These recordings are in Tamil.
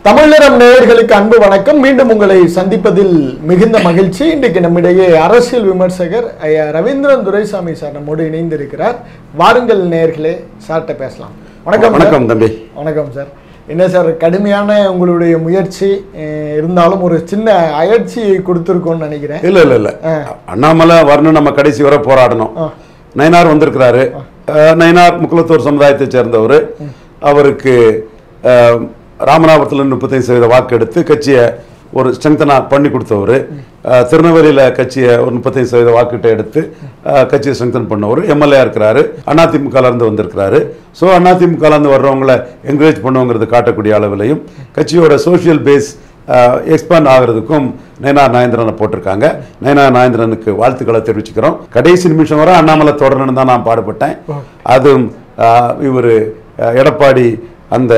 தமிழரம் நேயர்களுக்கு அன்பு வணக்கம். மீண்டும் உங்களை சந்திப்பதில் மிகுந்த மகிழ்ச்சி. இன்றைக்கு நம்மிடையே அரசியல் விமர்சகர் ஐயா ரவீந்திரன் துரைசாமி சார் நம்மோடு இணைந்திருக்கிறார். வாருங்கள் நேயர்களே, சார்ட்ட பேசலாம். வணக்கம். வணக்கம் தம்பி. வணக்கம் சார். என்ன சார், கடுமையான உங்களுடைய முயற்சி இருந்தாலும் ஒரு சின்ன அயற்சி கொடுத்துருக்கோன்னு நினைக்கிறேன். இல்ல அண்ணாமலை வரணும், நம்ம கடைசி வரை போராடணும். நயினார் வந்திருக்கிறாரு. நயினார் முக்குலத்தோர் சமுதாயத்தை சேர்ந்தவர். அவருக்கு ராமநாதபுரத்தில் 35% வாக்கு எடுத்து கட்சியை ஒரு ஸ்ட்ரெங்தனா பண்ணி கொடுத்தவர். திருநெல்வேலியில் கட்சியை ஒரு 35% வாக்கிட்ட எடுத்து கட்சியை ஸ்ட்ரெங்தன் பண்ணவர். எம்எல்ஏ இருக்கிறாரு. அதிமுகலேருந்து வந்திருக்கிறாரு. ஸோ அதிமுகலேருந்து வர்றவங்களை என்கரேஜ் பண்ணுவோங்கிறது காட்டக்கூடிய அளவிலையும் கட்சியோட சோஷியல் பேஸ் எக்ஸ்பேண்ட் ஆகிறதுக்கும் நயினார் நாகேந்திரனை போட்டிருக்காங்க. நயினார் நாகேந்திரனுக்கு வாழ்த்துக்களை தெரிவிச்சுக்கிறோம். கடைசி நிமிஷம் வரை அண்ணாமலை தொடரணும்னு தான் நான் பாடுபட்டேன். அதுவும் இவர் எடப்பாடி அந்த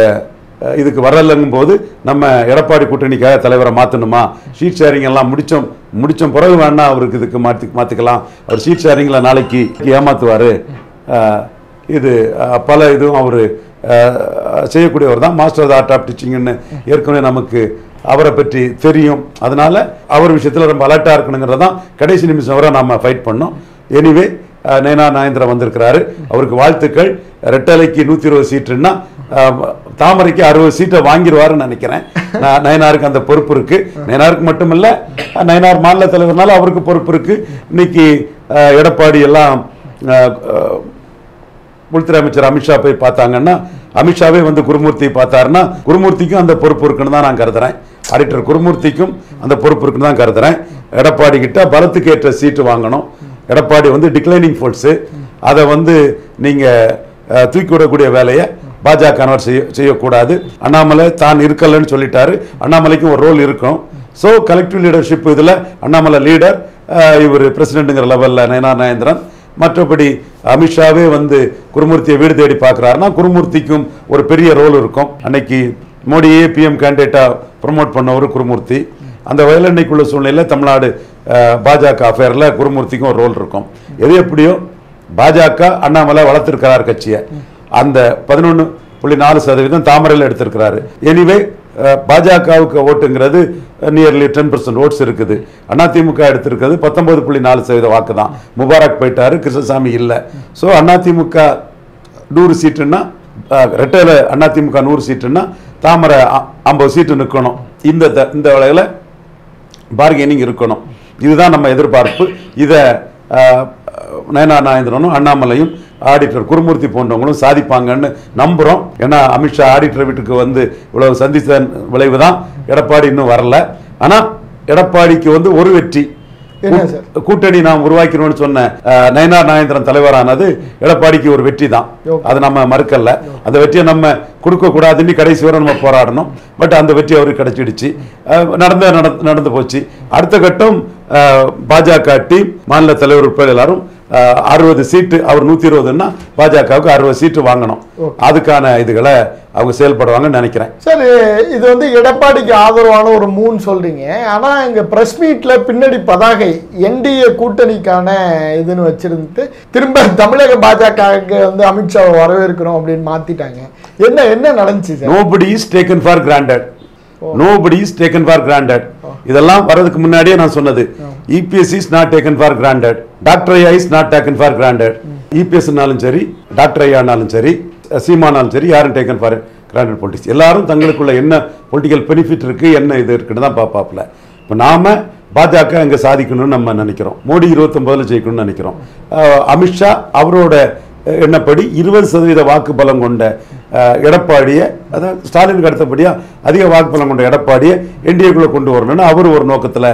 இதுக்கு வரலங்கும் போது நம்ம எடப்பாடி கூட்டணிக்காக தலைவரை மாற்றணுமா, ஷீட் ஷேரிங் எல்லாம் முடிச்சோம் பிறகு வேணா அவருக்கு இதுக்கு மாற்றிக்கலாம், அவர் ஷீட் ஷேரிங்கில் நாளைக்கு ஏமாற்றுவார், இது பல இதுவும் அவர் செய்யக்கூடியவர் தான். மாஸ்டர் ஆஃப் ஆர்ட் ஆஃப் டீச்சிங்னு ஏற்கனவே நமக்கு அவரை பற்றி தெரியும். அதனால அவர் விஷயத்தில் ரொம்ப அலர்ட்டாக இருக்கணுங்கிறதான் கடைசி நிமிஷம் வரை நம்ம ஃபைட் பண்ணோம். எனிவே நயினார் நாகேந்திரன் வந்திருக்கிறாரு. அவருக்கு வாழ்த்துக்கள். ரெட்டலைக்கு 120 சீட்டுன்னா தாமரைக்கு 60 சீட்டை வாங்கிடுவாருன்னு நினைக்கிறேன். நயினாருக்கு அந்த பொறுப்பு இருக்கு. நயினாருக்கு மட்டுமில்ல, நயினார் மாநில தலைவர்னால அவருக்கு பொறுப்பு இருக்கு. இன்னைக்கு எடப்பாடி எல்லாம் உள்துறை அமைச்சர் அமித்ஷா போய் பார்த்தாங்கன்னா, அமித்ஷாவே வந்து குருமூர்த்தி பார்த்தாருன்னா குருமூர்த்திக்கும் அந்த பொறுப்பு இருக்குன்னு தான் நான் கருதுறேன். ஆடிட்டர் குருமூர்த்திக்கும் அந்த பொறுப்பு இருக்குன்னு தான் கருதுறேன். எடப்பாடி கிட்ட பலத்துக்கு ஏற்ற சீட்டு வாங்கணும். எடப்பாடி வந்து டிக்ளைனிங் ஃபோர்ஸு, அதை வந்து நீங்கள் தூக்கி விடக்கூடிய வேலையை பாஜகவினர் செய்யக்கூடாது. அண்ணாமலை தான் இருக்கலன்னு சொல்லிட்டாரு. அண்ணாமலைக்கும் ஒரு ரோல் இருக்கும். ஸோ கலெக்டிவ் லீடர்ஷிப் இதில் அண்ணாமலை லீடர், இவர் பிரசிடென்ட்டுங்கிற லெவலில் நயினார் நாகேந்திரன். மற்றபடி அமித்ஷாவே வந்து குருமூர்த்தியை வீடு தேடி பார்க்குறாருன்னா குருமூர்த்திக்கும் ஒரு பெரிய ரோல் இருக்கும். அன்னைக்கு மோடியே பிஎம் கேண்டிடேட்டாக ப்ரமோட் பண்ணவர் குருமூர்த்தி. அந்த வயலில் இன்னைக்குள்ள சூழ்நிலையில் தமிழ்நாடு பாஜக அஃபேரில் குருமூர்த்திக்கும் ஒரு ரோல் இருக்கும். எது எப்படியோ பாஜக அண்ணாமலை வளர்த்திருக்கிறார் கட்சியை. அந்த 11.4% தாமரையில் எடுத்திருக்கிறாரு. எனிவே பாஜகவுக்கு ஓட்டுங்கிறது நியர்லி 10% ஓட்ஸ் இருக்குது. அதிமுக எடுத்திருக்கிறது 19.4% வாக்கு தான். முபாரக் போயிட்டாரு, கிருஷ்ணசாமி இல்லை. ஸோ அதிமுக 100 சீட்டுன்னா, ரெட்டையில் அதிமுக 100 சீட்டுன்னா தாமரை 50 சீட்டு நிற்கணும். இந்த வகையில் பார்கெனிங் இருக்கணும். இதுதான் நம்ம எதிர்பார்ப்பு. இதை நயினார் நாகேந்திரனும் அண்ணாமலையும் ஆடிட்டர் குருமூர்த்தி போன்றவங்களும் சாதிப்பாங்கன்னு நம்புகிறோம். ஏன்னா அமித்ஷா ஆடிட்டர் வீட்டுக்கு வந்து இவ்வளவு சந்தித்த விளைவு தான். எடப்பாடி இன்னும் வரல. ஆனால் எடப்பாடிக்கு வந்து ஒரு வெற்றி, கூட்டணி நாம் உருவாக்கணும்னு சொன்ன நயினார் நாகேந்திரன் தலைவரானது எடப்பாடிக்கு ஒரு வெற்றி தான். அது நம்ம மறுக்கல. அந்த வெற்றியை நம்ம கொடுக்க கூடாதுன்னு கடைசி வரை நம்ம போராடணும். பட் அந்த வெற்றி அவருக்கு கிடைச்சிடுச்சு. நடந்து போச்சு. அடுத்த கட்டம் பாஜக டீம் மாநில தலைவர் உட்பட எல்லாரும் 60 சீட்டு, அவர் 120ன்னா பாஜகவுக்கு 60 சீட்டு வாங்கணும். அதுக்கான இதுகளை அவங்க செயல்படுவாங்கன்னு நினைக்கிறேன். சார், இது வந்து எடப்பாடிக்கு ஆதரவான ஒரு மூணு சொல்றீங்க. ஆனா இங்க பிரஸ் மீட்ல பின்னாடி பதாகை என்டிஏ கூட்டணிக்கான இதுன்னு வச்சிருந்து திரும்ப தமிழக பாஜக வந்து அமித்ஷாவை வரவேற்கிறோம் அப்படின்னு மாத்திட்டாங்க. என்ன நடந்துச்சு sir? Nobody is taken for granted. Nobody is taken for granted. இதெல்லாம் வரதுக்கு முன்னாடியே நான் சொன்னது. EPS is not taken for granted. Doctor ஐயா is not taken for granted. EPSனாலும் சரி, டாக்டர் ஐயானாலும் சரி, சீமானாலும் சரி, யாரும் டேக்கன் ஃபார் கிராண்டட் பொலிட்டிக்ஸ். எல்லாரும் தங்களுக்குள்ள என்ன பொலிட்டிக்கல் பெனிஃபிட் இருக்கு, என்ன இது இருக்குன்னு தான் பார்ப்பாப்புல. இப்போ நாம பாஜக இங்கே சாதிக்கணும்னு நம்ம நினைக்கிறோம். மோடி 29 ஜெயிக்கணும்னு நினைக்கிறோம். அமித்ஷா அவரோட எண்ணப்படி 20% வாக்கு பலம் கொண்ட எடப்பாடியை, அதாவது ஸ்டாலினுக்கு அடுத்தபடியாக அதிக வாக்கு பலம் கொண்ட எடப்பாடியை என்டிஏக்குள்ள கொண்டு வரணும்னு அவர் ஒரு நோக்கத்தில்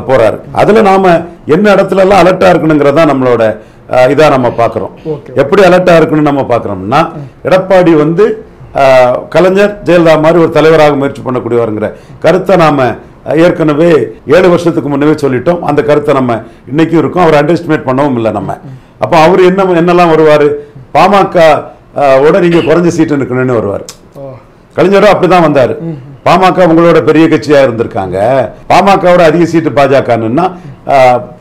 போறாரு. அதில் நாம என்ன இடத்துல எல்லாம் அலர்ட்டா இருக்கணுங்கிறதா நம்மளோட இதாக நம்ம பார்க்குறோம். எப்படி அலர்ட்டாக இருக்குன்னு நம்ம பார்க்குறோம்னா, எடப்பாடி வந்து கலைஞர் ஜெயலலிதா மாதிரி ஒரு தலைவராக முயற்சி பண்ணக்கூடியவருங்கிற கருத்தை நாம் ஏற்கனவே 7 வருஷத்துக்கு முன்னவே சொல்லிட்டோம். அந்த கருத்தை நம்ம இன்னைக்கும் இருக்கும். அவர் அண்டர் எஸ்டிமேட் பண்ணவும் இல்லை நம்ம. அப்போ அவர் என்னெல்லாம் வருவார், பாமக ஓட நீங்க குறைஞ்ச சீட்டு நிற்கணும்னு வருவார். கலைஞரும் அப்படிதான் வந்தார். பாமக உங்களோட பெரிய கட்சியா இருந்திருக்காங்க, பாமகவோட அதிக சீட்டு பாஜகன்னா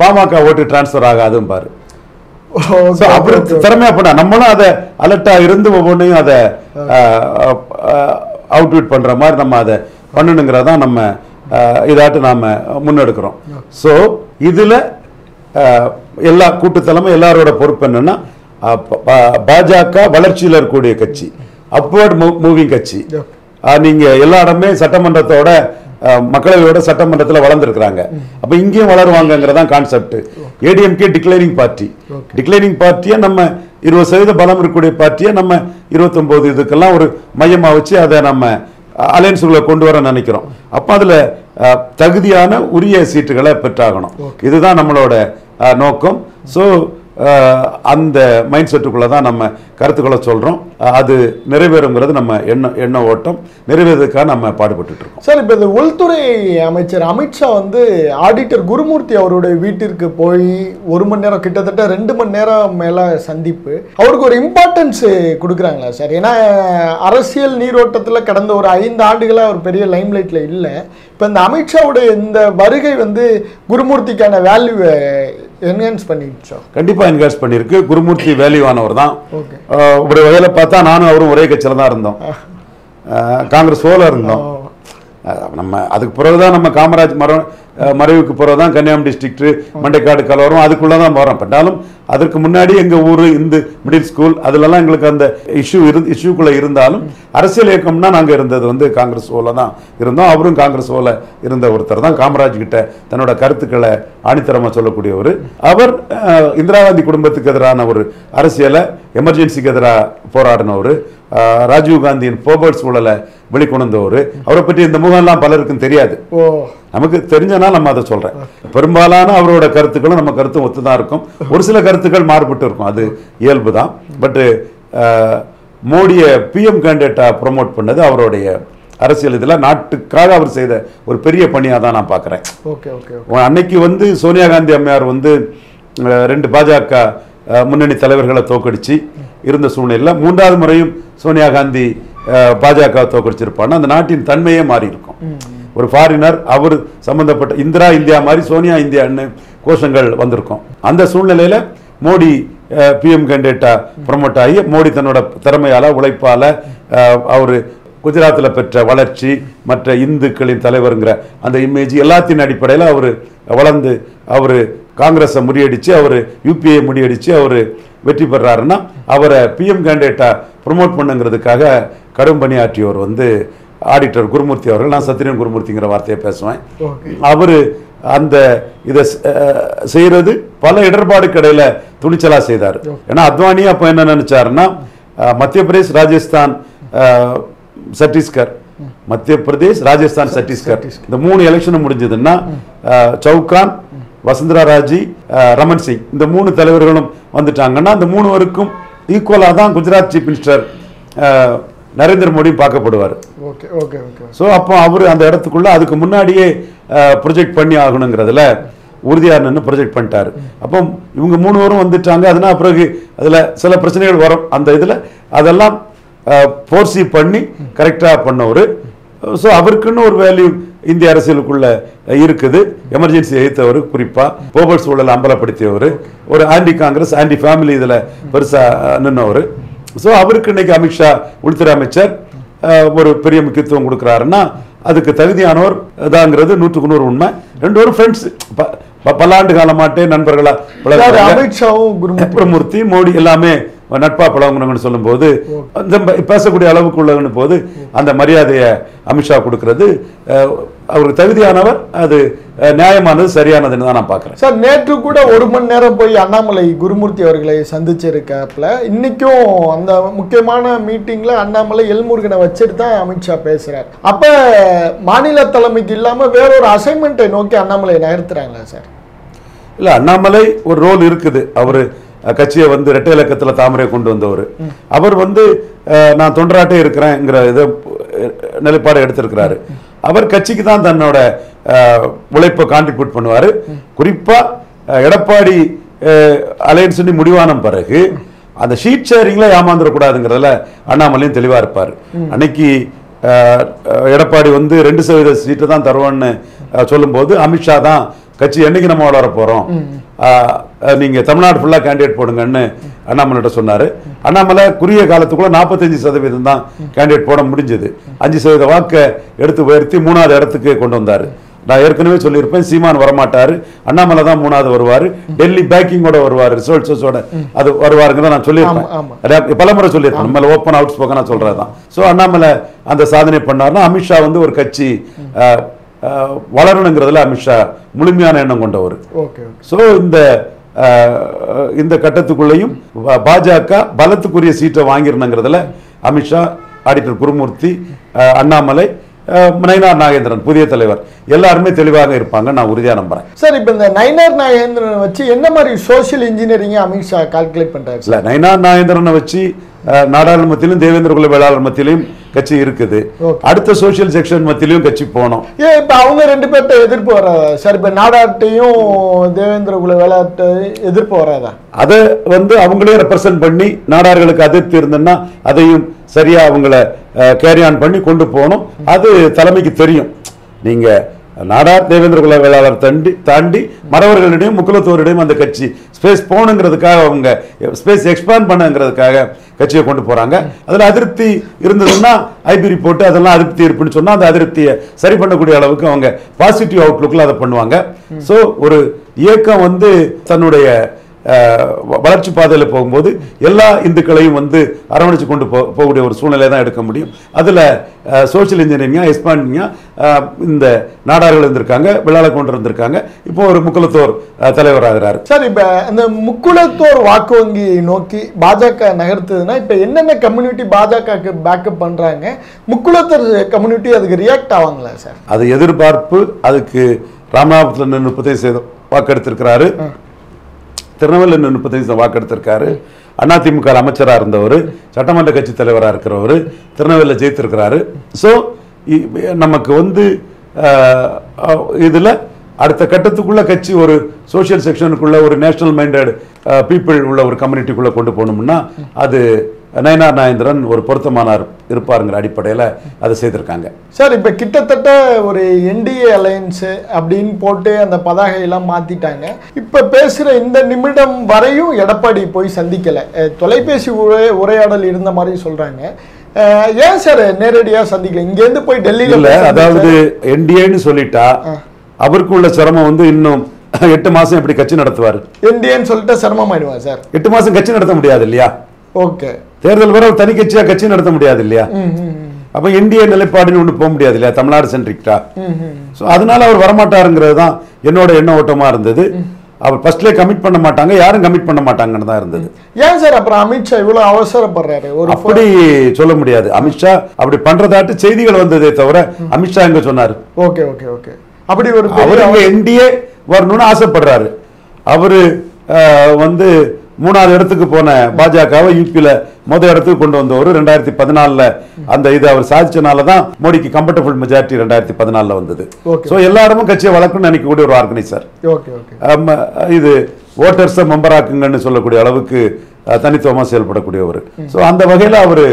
பாமக ஓட்டு டிரான்ஸ்பர் ஆகாதுன்னு பாரு. திறமையா பண்ண நம்மளும் அதை அலர்ட்டா இருந்து ஒவ்வொன்றையும் அதை அவுட்விட் பண்ற மாதிரி நம்ம அதை பண்ணணுங்கிறதான் நம்ம இதாட்டு நாம முன்னெடுக்கிறோம். ஸோ இதுல எல்லா கூட்டுத்தலைமை எல்லாரோட பொறுப்பு என்னன்னா பாஜக வளர்ச்சியில் இருக்கக்கூடிய கட்சி, அப்வர்ட் மூவிங் கட்சி. நீங்க எல்லா இடமே சட்டமன்றத்தோட மக்களவையோட சட்டமன்றத்தில் வளர்ந்துருக்கிறாங்க. அப்ப இங்கேயும் வளருவாங்கிறதான் கான்செப்ட். ஏடிஎம்கே டிக்ளைரிங் பார்ட்டி, டிக்ளைரிங் பார்ட்டியை நம்ம 20% பலம் இருக்கக்கூடிய பார்ட்டியை நம்ம 29 இதுக்கெல்லாம் ஒரு மையமா வச்சு அதை நம்ம அலையன்ஸுகளை கொண்டு வர நினைக்கிறோம். அப்ப அதுல தகுதியான உரிய சீட்டுகளை பெற்றாகணும். இதுதான் நம்மளோட நோக்கம். ஸோ அந்த மைண்ட் செட்டுக்குள்ள தான் நம்ம கருத்துக்களை சொல்றோம். அது நிறைவேறுங்கிறது நம்ம எண்ண ஓட்டம் நிறைவேறதுக்காக நம்ம பாடுபட்டு இருக்கோம். சார், இப்போ இந்த உள்துறை அமைச்சர் அமித்ஷா வந்து ஆடிட்டர் குருமூர்த்தி அவருடைய வீட்டிற்கு போய் 1 மணி நேரம் கிட்டத்தட்ட 2 மணி நேரம் மேல சந்திப்பு, அவருக்கு ஒரு இம்பார்ட்டன்ஸ் கொடுக்குறாங்களா சார்? ஏன்னா அரசியல் நீரோட்டத்தில் கடந்த ஒரு 5 ஆண்டுகளாக அவர் பெரிய லைம்லைட்ல இல்லை. இப்போ இந்த அமித்ஷாவுடைய இந்த வருகை வந்து குருமூர்த்திக்கான வேல்யூவை என்ஹான்ஸ் பண்ணிடுச்சா? கண்டிப்பா என்ஹான்ஸ் பண்ணிருக்கு. குருமூர்த்தி வேல்யூவானவர் தான். ஒரு வகையில பார்த்தா நானும் அவரும் ஒரே கட்சியில தான் இருந்தோம், காங்கிரஸ் போல இருந்தோம். நம்ம அதுக்கு பிறகுதான் நம்ம காமராஜ் மறைவுக்கு பிறகுதான் கன்னியாகுமரி டிஸ்ட்ரிக்ட் மண்டைக்காடு கலவரம் அதுக்குள்ளதான் போறோம். பட்டாலும் அதற்கு முன்னாடி எங்க ஊரு இந்த மிடில் ஸ்கூல் அதுலலாம் எங்களுக்கு அந்த இஷ்யூக்குள்ள இருந்தாலும் அரசியல் இயக்கம்னா நாங்க இருந்தது வந்து காங்கிரஸ் போல தான் இருந்தோம். அவரும் காங்கிரஸ் போல இருந்த ஒருத்தர் தான். காமராஜ் கிட்ட தன்னோட கருத்துக்களை ஆணித்தரமா சொல்லக்கூடியவர் அவர். இந்திரா காந்தி குடும்பத்துக்கு எதிரான ஒரு அரசியலை எமர்ஜென்சிக்கு எதிராக போராடினவர், ராஜீவ் காந்தியின் போபர்ட் சூழலை வெளிக்கொணர்ந்தவர். அவரை பற்றி இந்த முகம்லாம் பலருக்கும் தெரியாது, நமக்கு தெரிஞ்சனால நம்ம அதை சொல்றேன். பெரும்பாலான அவரோட கருத்துக்களும் நம்ம கருத்தும் ஒத்துதான் இருக்கும். ஒரு சில கருத்துக்கள் மாறுபட்டு இருக்கும், அது இயல்பு தான். பட் மோடியை பிஎம் கேண்டிடேட்டா ப்ரொமோட் பண்ணது அவருடைய அரசியல் இதில் நாட்டுக்காக அவர் செய்த ஒரு பெரிய பணியாக தான் நான் பார்க்குறேன். அன்னைக்கு வந்து சோனியா காந்தி அம்மையார் வந்து 2 பாஜக முன்னணி தலைவர்களை தோக்கடிச்சு இருந்த சூழ்நிலையில் 3வது முறையும் சோனியா காந்தி பாஜக தோக்கடிச்சிருப்பான்னு அந்த நாட்டின் தன்மையே மாறி இருக்கும். ஒரு ஃபாரினர் அவர் சம்பந்தப்பட்ட இந்திரா இந்தியா மாதிரி சோனியா இந்தியான்னு கோஷங்கள் வந்திருக்கும். அந்த சூழ்நிலையில மோடி பிஎம் கேண்டிடேட்டா ப்ரமோட் ஆகி மோடி தன்னோட திறமையால உழைப்பால அவரு குஜராத்தில் பெற்ற வளர்ச்சி மற்ற இந்துக்களின் தலைவருங்கிற அந்த இமேஜ் எல்லாத்தின் அடிப்படையில் அவர் வளர்ந்து அவர் காங்கிரஸை முறியடிச்சு அவர் யூபிஏ முறியடிச்சு அவர் வெற்றி பெறாருன்னா அவரை பிஎம் கேண்டிடேட்டா ப்ரொமோட் பண்ணுங்கிறதுக்காக கடும் பணியாற்றியவர் வந்து ஆடிட்டர் குருமூர்த்தி அவர்கள். நான் சத்ரியன் குருமூர்த்திங்கிற வார்த்தையை பேசுவேன். அவர் அந்த இதை செய்யறது பல இடர்பாடுக்கு இடையில துணிச்சலா செய்தார். ஏன்னா அத்வானி அப்ப என்ன நினைச்சாருன்னா மத்திய பிரதேஷ் ராஜஸ்தான் சத்தீஸ்கர் மத்திய பிரதேஷ் ராஜஸ்தான் சத்தீஸ்கர் இந்த 3 எலெக்ஷன் முடிஞ்சதுன்னா சவுகான் வசுந்தரா ராஜி ரமன் சிங் இந்த 3 தலைவர்களும் வந்துட்டாங்கன்னா அந்த 3 பேருக்கும் ஈக்குவலா தான் குஜராத் சீஃப் மினிஸ்டர் நரேந்திர மோடி பார்க்கப்படுவார். ஸோ அப்போ அவர் அந்த இடத்துக்குள்ள அதுக்கு முன்னாடியே ப்ரொஜெக்ட் பண்ணி ஆகணுங்கிறதுல உறுதியாக நின்று ப்ரொஜெக்ட் பண்ணிட்டாரு. அப்போ இவங்க 3 பேரும் வந்துட்டாங்க. அதனால் பிறகு அதில் சில பிரச்சனைகள் வரும். அந்த இதில் அதெல்லாம் போர்சி பண்ணி கரெக்டாக பண்ணவர். ஸோ அவருக்குன்னு ஒரு வேல்யூ இந்திய அரசியலுக்குள்ள இருக்குது. எமர்ஜென்சி எதிர்த்தவர், குறிப்பாக போபல் சூழலை அம்பலப்படுத்தியவர், ஒரு ஆன்டி காங்கிரஸ் ஆன்டி ஃபேமிலி இதில் பெருசாக நின்றவர். ஸோ அவருக்கு இன்னைக்கு அமித்ஷா உள்துறை அமைச்சர் ஒரு பெரிய முக்கியத்துவம் கொடுக்குறாருன்னா அதுக்கு தகுதியானவர் தாங்கிறது 100க்கு 100 உண்மை. 2 பேரும் ஃப்ரெண்ட்ஸ், பல்லாண்டு காலமாட்டே நண்பர்களா அமித்ஷாவும் குருமூர்த்தி மோடி எல்லாமே நட்பா பழகணும்னு சொல்லும் போது பேசக்கூடிய அளவுக்கு உள்ளவனு போது அந்த மரியாதையை அமித்ஷா கொடுக்கிறது அவருக்கு தகுதியானவர், அது நியாயமானது, சரியானதுன்னு தான் நான் பார்க்குறேன். சார், நேற்று கூட 1 மணி நேரம் போய் அண்ணாமலை குருமூர்த்தி அவர்களை சந்திச்சிருக்காப்புல. இன்னைக்கும் அந்த முக்கியமான மீட்டிங்ல அண்ணாமலை எல்முருகனை வச்சுட்டு தான் அமித்ஷா பேசுறாரு. அப்ப மாநில தலைமைக்கு இல்லாம வேறொரு அசைன்மெண்ட்டை நோக்கி அண்ணாமலை நகர்த்துறாங்களா சார்? இல்ல, அண்ணாமலை ஒரு ரோல் இருக்குது. அவரு கட்சியை வந்து இரட்டை இலக்கத்தில் தாமரை கொண்டு வந்தவர். அவர் வந்து நான் தொண்டராட்டே இருக்கிறேங்கிற இதை நிலைப்பாடு எடுத்திருக்கிறாரு. அவர் கட்சிக்கு தான் தன்னோட உழைப்பை கான்ட்ரிபியூட் பண்ணுவார். குறிப்பா எடப்பாடி அலையன்ஸ் முடிவான பிறகு அந்த ஷீட் ஷேரிங்ல ஏமாந்துடக்கூடாதுங்கிறதுல அண்ணாமலையும் தெளிவா இருப்பார். அன்னைக்கு எடப்பாடி வந்து 2% சீட்டு தான் தருவான்னு சொல்லும் போது அமித்ஷா தான் கட்சி என்னைக்கு நம்ம வளர போறோம், நீங்க தமிழ்நாடு ஃபுல்லா கேண்டிடேட் போடுங்கன்னு அண்ணாமலை சொன்னாரு. அண்ணாமலை குறுகிய காலத்துக்குள்ள 45% தான் கேண்டிடேட் போட முடிஞ்சது. 5% வாக்கை எடுத்து உயர்த்தி 3வது இடத்துக்கு கொண்டு வந்தாரு. நான் ஏற்கனவே சொல்லியிருப்பேன், சீமான் வரமாட்டாரு, அண்ணாமலை தான் 3வது வருவாரு, டெல்லி பேக்கிங்கோட வருவாரு, ரிசல்ட்ஸோட அது வருவாருங்க நான் சொல்லியிருப்பேன், பலமுறை சொல்லியிருப்பேன். நம்மள ஓப்பன் அவுட் ஸ்போக்கனா சொல்றதுதான். ஸோ அண்ணாமலை அந்த சாதனை பண்ணாருன்னா அமித்ஷா வந்து ஒரு கட்சி வளரணுங்கிறதுல அமித்ஷா முழுமையான எண்ணம் கொண்டவர். ஸோ இந்த கட்டத்துக்குள்ளேயும் பாஜக பலத்துக்குரிய சீட்டை வாங்கிடணுங்கிறதுல அமித்ஷா, ஆடிட்டர் குருமூர்த்தி, அண்ணாமலை, நயினார் நாகேந்திரன் புதிய தலைவர் எல்லாருமே தெளிவாக இருப்பாங்க, நான் உறுதியா நம்புறேன். சார், இப்போ இந்த நயினார் நாகேந்திரனை வச்சு என்ன மாதிரி சோசியல் இன்ஜினியரிங் அமித்ஷா கால்குலேட் பண்றாரு? இல்ல, நயினார் நாகேந்திரனை வச்சு நாடாளுமன்றத்திலும் தேவேந்திர குல வேளாளர் மத்தியிலும் கட்சி இருக்குது. அடுத்த சோசியல் செக்ஷன் மத்தியிலும் கட்சி போனோம். ஏன் இப்ப அவங்க 2 பேர்ட்ட எதிர்ப்பு வராதா சார்? இப்ப நாடாட்டையும் தேவேந்திர குல வேளாளர்ட்ட எதிர்ப்பு வராதா? அதை வந்து அவங்களே ரெப்ரசன்ட் பண்ணி நாடார்களுக்கு அதிருப்தி இருந்ததுன்னா அதையும் சரியா அவங்கள கேரி ஆன் பண்ணி கொண்டு போகணும். அது தலைமைக்கு தெரியும். நீங்க நாடார் தேவேந்திர குல வேளாளர் தாண்டி மறவர்களிடையும் முக்குலத்தோரிடையும் அந்த கட்சி ஸ்பேஸ் போகணுங்கிறதுக்காக, அவங்க ஸ்பேஸ் எக்ஸ்பேண்ட் பண்ணுங்கிறதுக்காக கட்சியை கொண்டு போறாங்க. அதுல அதிருப்தி இருந்ததுன்னா ஐபி ரிப்போர்ட் அதெல்லாம் அதிருப்தி இருப்புன்னு சொன்னா அந்த அதிருப்தியை சரி பண்ணக்கூடிய அளவுக்கு அவங்க பாசிட்டிவ் அவுட்லுக்ல அதை பண்ணுவாங்க. ஸோ ஒரு இயக்கம் வந்து தன்னுடைய வளர்ச்சி பாதையில் போகும்போது எல்லா இந்துக்களையும் வந்து அரவணைச்சு கொண்டு போகக்கூடிய ஒரு சூழ்நிலை தான் எடுக்க முடியும். அதுல சோசியல் இன்ஜினியரிங்கா எக்ஸ்பாண்டிங்கா இந்த நாடார்கள் இருந்திருக்காங்க, வெள்ளாள இருந்திருக்காங்க, இப்போ ஒரு முக்குலத்தோர் தலைவராகிறார். சார், இப்ப இந்த முக்குலத்தோர் வாக்கு வங்கியை நோக்கி பாஜக நகர்த்துதுன்னா இப்ப என்னென்ன கம்யூனிட்டி பாஜகக்கு பேக்கப் பண்றாங்க? முக்குலத்தோர் கம்யூனிட்டி அதுக்கு ரியாக்ட் ஆவாங்களா சார்? அது எதிர்பார்ப்பு. அதுக்கு ராமநாதபுரத்தில் 35% வாக்கெடுத்திருக்கிறாரு, திருநெல்வேலியில் 35% வாக்கெடுத்திருக்காரு. அதிமுக அமைச்சராக இருந்தவர், சட்டமன்ற கட்சி தலைவராக இருக்கிறவர், திருநெல்வேலியில் ஜெயித்திருக்கிறாரு. ஸோ நமக்கு வந்து இதில் அடுத்த கட்டத்துக்குள்ள கட்சி ஒரு சோசியல் செக்ஷனுக்குள்ள ஒரு நேஷனல் மைண்டட் பீப்புள் உள்ள ஒரு கம்யூனிட்டிக்குள்ள கொண்டு போகணும்னா அது நயினார் நாகேந்திரன் ஒரு பொருத்தமானார் இருப்பாருங்கிற அடிப்படையில் அதை செய்திருக்காங்க. சார், இப்போ கிட்டத்தட்ட ஒரு என்டிஏ அலையன்ஸ் அப்படின்னு போட்டு அந்த பதாகையெல்லாம் மாற்றிட்டாங்க. இப்போ பேசுகிற இந்த நிமிடம் வரையும் எடப்பாடி போய் சந்திக்கலை. தொலைபேசி உரையாடல் இருந்த மாதிரி சொல்கிறாங்க. ஏன் சார் நேரடியாக சந்திக்கல? இங்கேருந்து போய் டெல்லியில் இல்லை, அதாவது என்டிஏன்னு சொல்லிட்டா அவருக்கு உள்ள சிரமம் வந்து இன்னும் 8 மாதம் எப்படி கட்சி நடத்துவார்? என்டிஏன்னு சொல்லிட்டு சிரமம் ஆயிடுவா சார்? 8 மாதம் கட்சி நடத்த முடியாது இல்லையா? ஓகே, தேர்தல் வர தனி கட்சியா கட்சி நடத்த முடியாது இல்லையா? அப்ப என்டிஏ நிலைப்பாடுன்னு ஒண்ணு போக முடியாது இல்லையா, தமிழ்நாடு சென்ட்ரிக்டா. சோ அதனால அவர் வரமாட்டாருங்கிறது தான் என்னோட எண்ண ஓட்டமா இருந்தது. அவர் ஃபர்ஸ்ட்ல கமிட் பண்ண மாட்டாங்க, யாரும் கமிட் பண்ண மாட்டாங்கன்னு தான் இருந்தது. ஏன் சார் அப்புறம் அமித்ஷா இவ்வளவு அவசரப்படுறாரு? அப்படி சொல்ல முடியாது. அமித்ஷா அப்படி பண்றதாட்டு செய்திகள் வந்ததே தவிர அமித்ஷா எங்க சொன்னாரு? ஓகே ஓகே ஓகே, அப்படி ஒரு என்டிஏ வரணும்னு ஆசைப்படுறாரு. அவரு வந்து 3வது இடத்துக்கு போன பாஜகவை யூபியில முதல் இடத்துக்கு கொண்டு வந்தவர் 2014 அந்த இது அவர் சாதிச்சனாலதான் மோடிக்கு கம்ஃபர்டபுள் மெஜாரிட்டி 2014 வந்தது. சோ எல்லாரும் கட்சியை வளர்க்கணும்னு நினைக்கக்கூடிய ஒரு ஆர்கனைசர். இது ஓட்டர்ஸ் மெம்பராக்குங்கன்னு சொல்லக்கூடிய அளவுக்கு தனித்துவமா செயல்படக்கூடியவர். சோ அந்த வகையில அவரு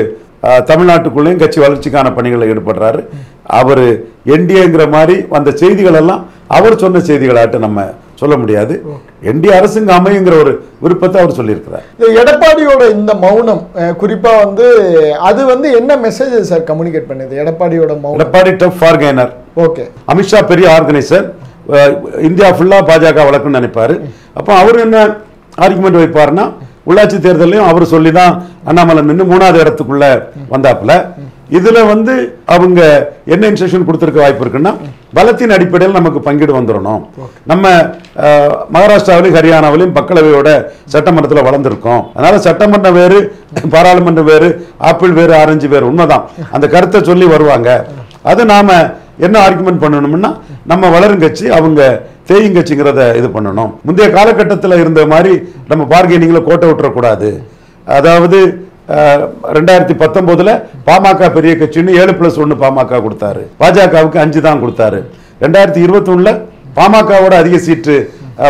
தமிழ்நாட்டுக்குள்ளேயும் கட்சி வளர்ச்சிக்கான பணிகளை ஈடுபடுறாரு. அவரு என்டிஏங்கிற மாதிரி வந்த செய்திகள் எல்லாம் அவர் சொன்ன செய்திகளாட்டு நம்ம சொல்ல முடியாது. என்டிஏ அரசுங்க அமையுங்கிற ஒரு விருப்பத்தை அவர் சொல்லியிருக்கிறார். எடப்பாடியோட இந்த மௌனம் குறிப்பா வந்து அது வந்து என்ன மெசேஜ் சார் கம்யூனிகேட் பண்ணுது? எடப்பாடியோட மௌனம். எடப்பாடி டஃப் பார்கெய்னர். ஓகே, அமித்ஷா பெரிய ஆர்கனைசர், இந்தியா ஃபுல்லா பாஜக வளர்க்கணும்னு நினைப்பாரு. அப்போ அவர் என்ன ஆர்குமெண்ட் வைப்பாருன்னா, உள்ளாட்சி தேர்தலையும் அவர் சொல்லிதான் அண்ணாமலை நின்று 3வது இடத்துக்குள்ள வந்தாப்புல. இதுல வந்து அவங்க என்ன இன்ஸ்ட்ரக்ஷன் கொடுத்திருக்க வாய்ப்பு இருக்குன்னா, பலத்தின் அடிப்படையில் நமக்கு பங்கீடு வந்துடணும். நம்ம மகாராஷ்டிராவிலும் ஹரியானாவிலும் மக்களவையோட சட்டமன்றத்தில் வளர்ந்துருக்கோம். அதனால சட்டமன்றம் வேறு, பாராளுமன்றம் வேறு, ஆப்பிள் வேறு, ஆரஞ்சு வேறு. உண்மைதான், அந்த கருத்தை சொல்லி வருவாங்க. அது நாம என்ன ஆர்குமெண்ட் பண்ணணும்னா, நம்ம வளரும் கட்சி, அவங்க தேயும் கட்சிங்கிறத இது பண்ணணும். முந்தைய காலகட்டத்தில் இருந்த மாதிரி நம்ம பார்கெனிங்ல கோட்டை விட்டுறக்கூடாது. அதாவது 2019 பாமக பெரிய கட்சின்னு 7+1 பாமக கொடுத்தாரு, பாஜகவுக்கு 5 தான் கொடுத்தாரு. 2021 பாமகவோட அதிக சீட்டு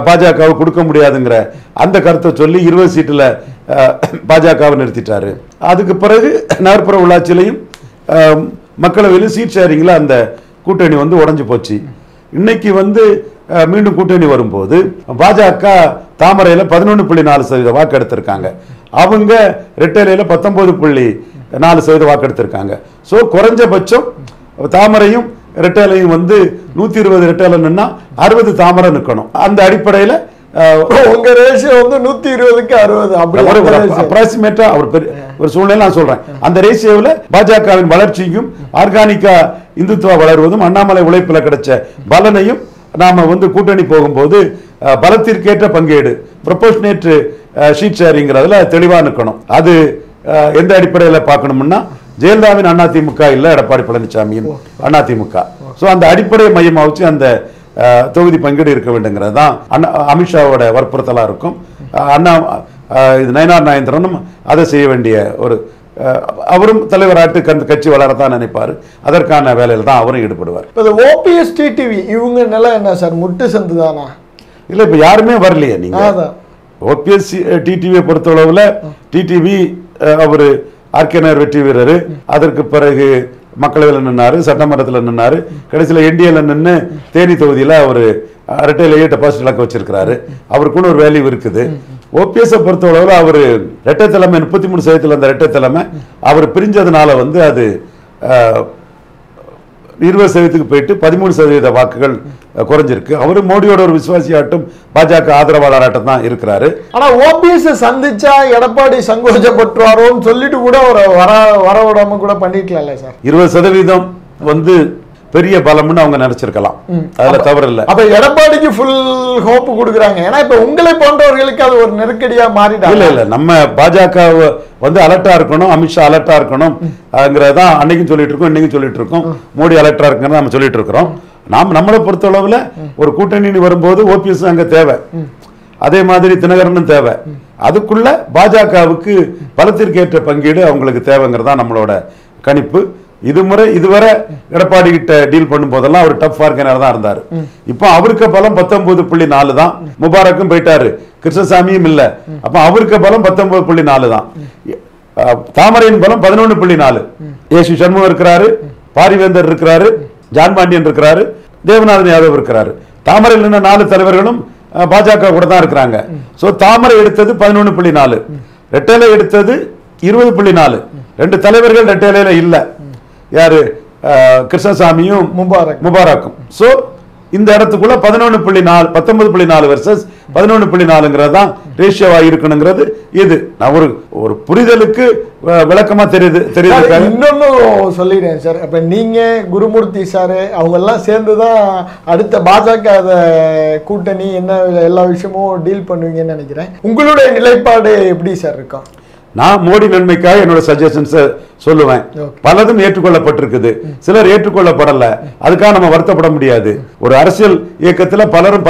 பாஜகவுக்கு கொடுக்க முடியாதுங்கிற அந்த கருத்தை சொல்லி 20 சீட்டுல பாஜகவை நிறுத்திட்டாரு. அதுக்கு பிறகு நகர்ப்புற உள்ளாட்சியிலையும் மக்களவையிலும் சீட் ஷேரிங்ல அந்த கூட்டணி வந்து உடைஞ்சு போச்சு. இன்னைக்கு வந்து மீண்டும் கூட்டணி வரும்போது பாஜக தாமரையில் 11.4% வாக்கு எடுத்திருக்காங்க, அவங்க ரெட்டலையில் 19.4% வாக்கு எடுத்திருக்காங்க. ஸோ குறைஞ்சபட்சம் தாமரையும் ரெட்டலையும் வந்து 120 ரெட்டலை நின்னா 60 தாமரை நிற்கணும். அந்த அடிப்படையில் உங்க ரேஷியோ வந்து 120க்கு 60 அப்ராக்சிமேட்டா ஒரு சூழ்நிலை நான் சொல்றேன். அந்த ரேஷியோவில் பாஜகவின் வளர்ச்சியும் ஆர்கானிக்கா இந்துத்துவா வளர்வதும் அண்ணாமலை உழைப்புல கிடைச்ச பலனையும் நாம வந்து கூட்டணி போகும்போது பலத்திற்கேற்ற பங்கீடு ப்ரொபோர்ஷனேட் ஷீட் ஷேரிங்கிறதுல தெளிவா நிற்கணும். அது எந்த அடிப்படையில் பார்க்கணும்னா ஜெயலலிதாவின் அதிமுக இல்ல எடப்பாடி பழனிசாமியின் அதிமுக. ஸோ அந்த அடிப்படையை மையமாக வச்சு அந்த தொகுதி பங்கீடு இருக்க வேண்டுங்கிறது தான் அமித்ஷாவோட வற்புறுத்தலா இருக்கும். அண்ணா இது நயனார் நாகேந்திரனும் அதை செய்ய வேண்டிய ஒரு அவரும் தலைவராட்டு கட்சி வளரத்தான் நினைப்பாரு. அதற்கான வேலையில் தான் அவரும் ஈடுபடுவார். ஓபிஎஸ் டிடிவி இவங்க நிலை என்ன சார், முட்டு சந்து தானா? இல்லை, இப்போ யாருமே வரலையே. நீங்க ஓபிஎஸ் டிடிவியை பொறுத்தளவில் டிடிவி அவர் ஆர்கேனர் வெற்றி வீரர், அதற்கு பிறகு மக்களவையில் நின்னாரு, சட்டமன்றத்தில் நின்னாரு, கடைசியில் என்டிஏல நின்று தேனி தொகுதியில் அவர் ரெட்டையிலேயே டெபாசிட் இலக்க வச்சிருக்கிறாரு. அவருக்குன்னு ஒரு வேல்யூ இருக்குது. ஓபிஎஸ் பொறுத்தளவில் அவர் ரெட்டை தலைமை 33% அந்த ரெட்டை தலைமை அவர் பிரிஞ்சதுனால வந்து அது 20% போயிட்டு 13% வாக்குகள் குறைஞ்சிருக்கு. அவரு மோடியோட ஒரு விசுவாசியாட்டும் பாஜக ஆதரவாளராட்டம் தான் இருக்கிறாரு. ஆனா ஓபிஎஸ் சந்திச்சா எடப்பாடி சங்கோஜப்பட்டுவாரோன்னு சொல்லிட்டு கூட ஒரு வர விடாம கூட பண்ணிக்கலாம்ல சார். 20% வந்து பெரிய பலம்னு அவங்க நினைச்சிருக்கலாம், அதுல தவறு இல்லை. அப்ப எடப்பாடிக்கு ஃபுல் ஹோப் கொடுக்குறாங்க. ஏன்னா இப்ப உங்களை போன்றவர்களுக்கு அது ஒரு நெருக்கடியா மாறிட்டாங்க. இல்ல இல்ல, நம்ம பாஜக வந்து அலர்ட்டா இருக்கணும், அமித்ஷா அலர்ட்டா இருக்கணும்ங்கிறதான் அன்னைக்கும் சொல்லிட்டு இருக்கோம், இன்னைக்கும் சொல்லிட்டு இருக்கோம். மோடி அலர்ட்டா இருக்குன்னு நம்ம சொல்லிட்டு இருக்கிறோம். நம்மளை பொறுத்தளவுல ஒரு கூட்டணி வரும்போது ஓபிஎஸ் அங்க தேவை, அதே மாதிரி தினகரனும் தேவை. அதுக்குள்ள பாஜகவுக்கு பலத்திற்கேற்ற பங்கீடு அவங்களுக்கு தேவைங்கிறதா நம்மளோட கணிப்பு. இதுவரை எடப்பாடி கிட்ட டீல் பண்ணும் போதெல்லாம் அவர் டஃப் பார்க்கனர் தான் இருந்தாரு. இப்போ அவருக்கு பலம் 19.4 தான். முபாரக்கும் போயிட்டாரு, கிருஷ்ணசாமியும் இல்ல. அப்ப அவருக்கு பலம் 19.4 தான். தாமரையின் பலம் 11.4. ஏசி சண்முகம் இருக்கிறாரு, பாரிவேந்தர் இருக்கிறாரு, ஜான் பாண்டியன் இருக்கிறாரு, தேவநாதன் யாதவ் இருக்கிறாரு. தாமரையில் நின்ற 4 தலைவர்களும் பாஜக கூட தான் இருக்கிறாங்க. சோ தாமரை எடுத்தது 11.4, ரெட்டலை எடுத்தது 20.4. 2 தலைவர்கள் ரெட்டலையில இல்ல. யாரு? கிருஷ்ணசாமியும் முபாரக்கும். சோ இந்த இடத்துக்குள்ள 11.4 19.4 வெர்சஸ் 11.4ங்கிறது தான் ரேஷியோவா இருக்கணுங்கிறது. இது நான் ஒரு புரிதலுக்கு விளக்கமா தெரியுது. இன்னொன்னு சொல்லிடுறேன் சார். இப்ப நீங்க குருமூர்த்தி சார் அவங்க எல்லாம் சேர்ந்துதான் அடுத்த பாஜக கூட்டணி என்ன எல்லா விஷயமும் டீல் பண்ணுவீங்கன்னு நினைக்கிறேன். உங்களுடைய நிலைப்பாடு எப்படி சார் இருக்கும்? நான் மோடி நன்மைக்காக என்னோட சஜஷன்ஸ் சொல்லுவேன். பலதும் ஏற்றுக்கொள்ளப்பட்டிருக்குது, சிலர் ஏற்றுக்கொள்ளப்படல. அதுக்காக நம்ம வருத்தப்பட முடியாது. ஒரு அரசியல் இயக்கத்தில் பலரும்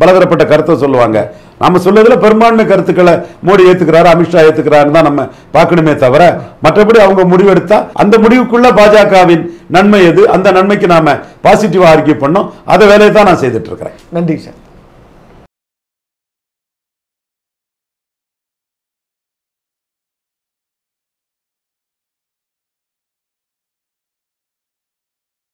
பலதரப்பட்ட கருத்தை சொல்லுவாங்க. நம்ம சொல்றதுல பெரும்பான்மை கருத்துக்களை மோடி ஏத்துக்கிறாரு, அமித்ஷா ஏத்துக்கிறாருன்னு தான் நம்ம பார்க்கணுமே தவிர, மற்றபடி அவங்க முடிவெடுத்தா அந்த முடிவுக்குள்ள பாஜகவின் நன்மை எது, அந்த நன்மைக்கு நாம பாசிட்டிவா ஆர்கியூ பண்ணோம். அதை வேலையை தான் நான் செய்துட்டு இருக்கிறேன். நன்றி சார்.